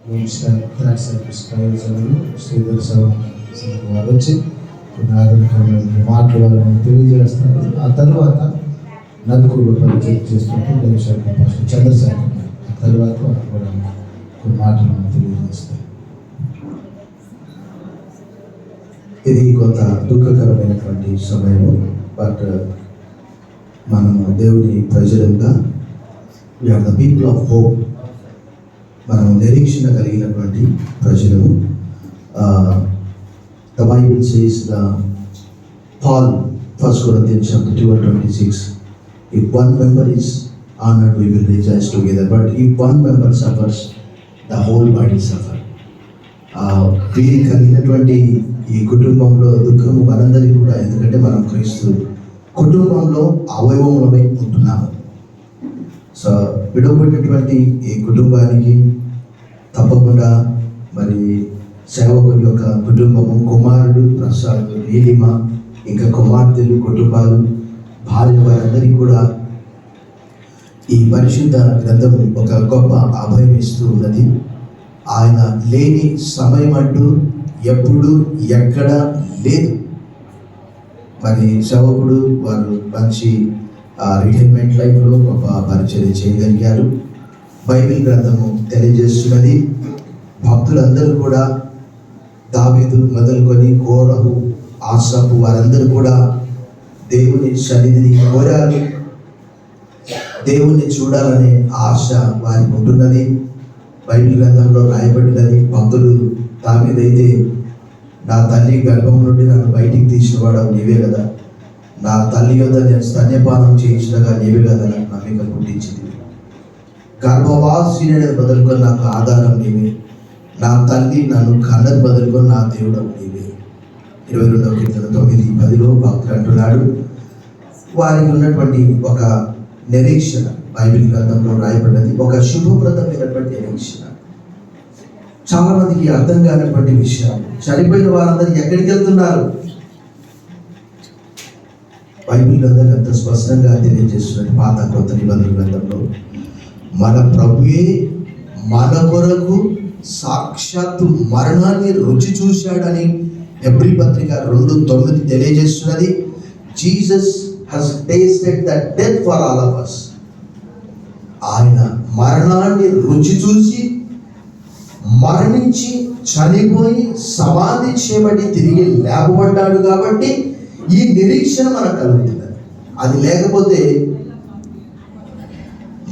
శ్రీధర్ వారు వచ్చి కొన్ని ఆధునికమైన మాటలు వాళ్ళని తెలియజేస్తారు. ఆ తర్వాత నలుగురు పరిచయం చేస్తుంటే దేవశాఖ పాస్టర్ చంద్రశేఖర్ ఆ తర్వాత వారు కూడా కొన్ని మాటలను తెలియజేస్తారు. ఇది కొంత దుఃఖకరమైనటువంటి సమయము. బట్ మనము దేవుని ప్రజలుగా we are the people of hope. మనం నిరీక్షణ కలిగినటువంటి ప్రజలు. The Bible says the Paul, 1 Corinthians chapter 12:26, if one member is honored, we will rejoice together, but if one member suffers, the whole body suffer. వీరి కలిగినటువంటి ఈ కుటుంబంలో దుఃఖము మనందరికీ కూడా, ఎందుకంటే మనం క్రీస్తు కుటుంబంలో అవయవములమై ఉంటున్నాము. సో విడవబడినటువంటి ఈ కుటుంబానికి తప్పకుండా మరి సేవకుని యొక్క కుటుంబము, కుమారుడు ప్రసాద్, నీలిమ, ఇంకా కుమార్తెలు, కుటుంబాలు, భార్య, వారందరికీ కూడా ఈ పరిశుద్ధ గ్రంథము ఒక గొప్ప అభయం ఇస్తూ ఉన్నది. ఆయన లేని సమయం అంటూ ఎప్పుడు ఎక్కడ లేదు. మరి సేవకుడు వారు మంచి రిటైర్మెంట్ లైఫ్లో గొప్ప పరిచయం చేయగలిగారు. బైబిల్ గ్రంథము తెలియజేస్తున్నది, భక్తులందరూ కూడా దావీదు మొదలుకొని కోరహు, ఆసాపు వారందరూ కూడా దేవుని సన్నిధిని కోరారు. దేవుణ్ణి చూడాలనే ఆశ వారికి ఉంటున్నది. బైబిల్ గ్రంథంలో రాయబడినది. భక్తుడు దావీదైతే, నా తల్లి గర్భం నుండి నన్ను బయటికి తీసినవాడు నీవే కదా, నా తల్లి యొద్ద నేను స్తన్యపానం చేయించినగా నీవే కదా నాకు నమ్మిక పుట్టించింది, గర్భవాసి మొదలుకొని నాకు ఆధారం నీవే, నా తల్లి నన్ను కన్నది మొదలుకొని నా దేవుడు నీవే. 22వ కీర్తన 9:10 భక్తుడు అంటున్నాడు. వారికి ఉన్నటువంటి ఒక నిరీక్షణ బైబిల్ గ్రంథంలో రాయబడ్డది, ఒక శుభప్రదమైనటువంటి నిరీక్షణ. చాలా మందికి అర్థం కానటువంటి విషయాలు. చనిపోయిన వారందరూ ఎక్కడికి వెళ్తున్నారు? బైబిల్ గ్రంథం ఎంత స్పష్టంగా తెలియజేస్తున్నట్టు పాత కొత్త నిబంధన గ్రంథంలో మన ప్రభువే మన కొరకు సాక్షాత్తు మరణాన్ని రుచి చూశాడని హెబ్రీ పత్రిక 2:9 తెలియజేస్తున్నది. Jesus has tasted the death for all of us. ఆయన మరణాన్ని రుచి చూసి, మరణించి, చనిపోయి, సమాధి చేయబడి తిరిగి లేపబడ్డాడు. కాబట్టి ఈ నిరీక్షణ మనకు కలుగుతున్నది. అది లేకపోతే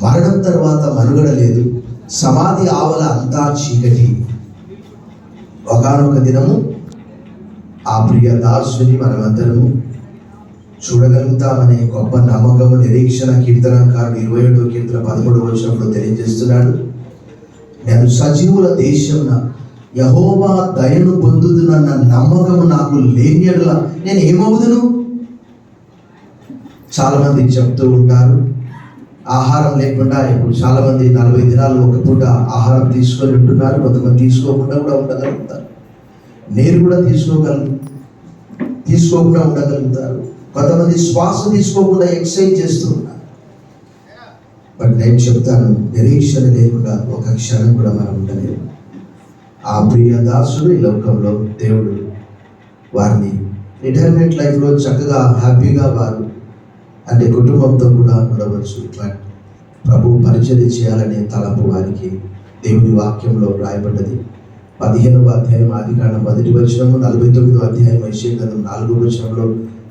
మరణం తర్వాత మనుగడ లేదు. సమాధి ఆవల అంతా చీకటి. ఒకానొక దినము ఆ ప్రియ దాసుని మనమందరము చూడగలుగుతామనే గొప్ప నమ్మకము, నిరీక్షణ కీర్తనకారుడు 27వ కీర్తన 13వ వచనంలో తెలియజేస్తున్నాడు. నేను సజీవుల దేశమున యెహోవా దయను పొందుదునన్న నమ్మకము నాకు లేని యెడల నేను ఏమవుదును? చాలా మంది చెప్తూ ఉంటారు, ఆహారం లేకుండా ఇప్పుడు చాలా మంది 40 దినాలు ఒక పూట ఆహారం తీసుకొని ఉంటున్నారు. కొంతమంది తీసుకోకుండా కూడా ఉండగలుగుతారు. నీరు కూడా తీసుకోకుండా ఉండగలుగుతారు. కొంతమంది శ్వాస తీసుకోకుండా ఎక్సర్సైజ్ చేస్తూ ఉన్నారు. బట్ నేను చెప్తాను, నిరీక్షణ లేకుండా ఒక క్షణం కూడా మనం ఉండలేము. ఆ ప్రియ దాసుడు ఈ లోకంలో దేవుడు వారిని రిటైర్మెంట్ లైఫ్లో చక్కగా హ్యాపీగా వారు అంటే కుటుంబంతో కూడా ఉండవచ్చు. బట్ ప్రభు పరిచర్య చేయాలనే తలపు వారికి దేవుని వాక్యంలో రాయబడ్డది. 15వ అధ్యాయం ఆదికాండం 1వ వచనము, 49వ అధ్యాయం యెషయా గ్రంథం 4వ వచనంలో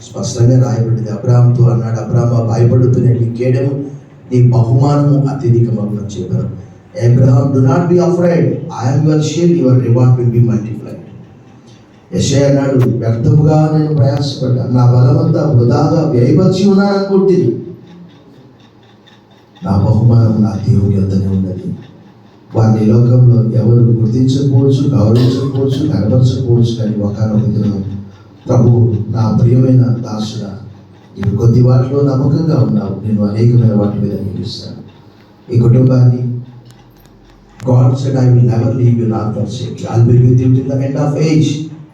స్పష్టంగా రాయబడింది. అబ్రాహాముతో అన్నాడు, అబ్రాహా భయపడుతున్న నీ కేడము, నీ బహుమానము అత్యధికమని చెప్పారు. Abraham, do not be afraid, I am your shield, your reward will be multiplied. యెషయా అన్నాడు, వ్యర్థముగా నేను ప్రయాసపడ్డా, నా బలమంతా వృధాగా వ్యయపరిచి ఉన్నాను అనుకుంటుంది, నా బహుమానం నా దేవుని వద్దనే ఉన్నది. వారిని లోకంలో ఎవరు గుర్తించకపోవచ్చు, గౌరవించకపోవచ్చు, కనపరచకపోవచ్చు, కానీ ఒకనొక దినం ప్రభు, నా ప్రియమైన దాసుడా, నీవు కొద్ది వాటిలో నమ్మకంగా ఉన్నావు, నేను అనేకమైన వాటి మీద నిలుస్తాను. ఈ కుటుంబాన్ని God said, I will never leave you nor forsake you. I will be with you till the end of age.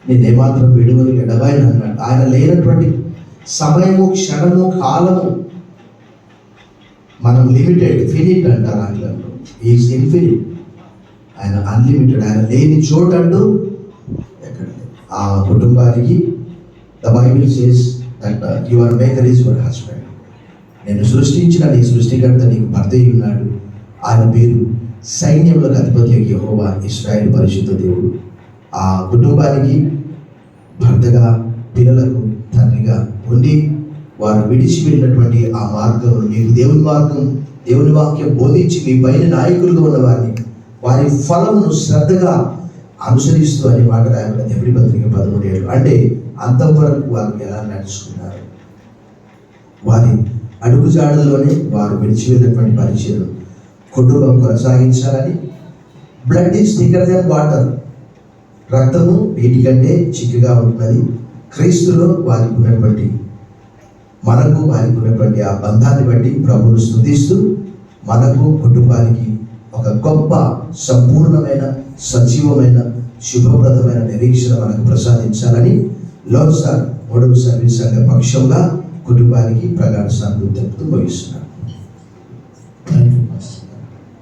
నేను ఏమాత్రం విడువని ఎడబాయని అన్నాడు. ఆయన లేనటువంటి సమయము, క్షణము, కాలము మనం లిమిటెడ్, ఫినిట్ అంటారు ఆంగ్లంలో. Is infinite. ఆయన అన్లిమిటెడ్. ఆయన లేని చోటు అంటూ ఎక్కడ లేదు. ఆ కుటుంబానికి the Bible says that your maker is your husband. నేను సృష్టించిన నీ సృష్టికర్త నీకు భర్త అయి ఉన్నాడు. ఆయన పేరు సైన్యములకు అధిపతి యెహోవా, ఇశ్రాయేలు పరిశుద్ధ దేవుడు. ఆ కుటుంబానికి భర్తగా, పిల్లలకు తండ్రిగా ఉండి వారు విడిచి వెళ్ళినటువంటి ఆ మార్గం, మీకు దేవుని వాక్యం బోధించి మీ పైన నాయకులుగా ఉన్న వారిని, వారి ఫలమును శ్రద్ధగా అనుసరిస్తూ అనే మాట రాయబడింది హెబ్రీ పత్రిక 13:7. అంటే అంతవరకు వారు ఎలా నడుచుకున్నారు, వారి అడుగుజాడల్లోనే వారు విడిచి వెళ్ళినటువంటి పరిచయం కుటుంబం కొనసాగించాలని. Blood is thicker then water. రక్తము వీటికంటే చిక్కగా ఉంటున్నది. క్రీస్తులో వారికి ఉన్నటువంటి ఆ బంధాన్ని బట్టి ప్రభువును స్తుతిస్తూ మనకు కుటుంబానికి ఒక గొప్ప సంపూర్ణమైన సజీవమైన శుభప్రదమైన నిరీక్షణ మనకు ప్రసాదించాలని లోక్సార్ 3వ సర్వీస్ సంఘ పక్షంగా కుటుంబానికి ప్రగాఢ సానుభూతి తెలుపుతూ ముగిస్తున్నారు.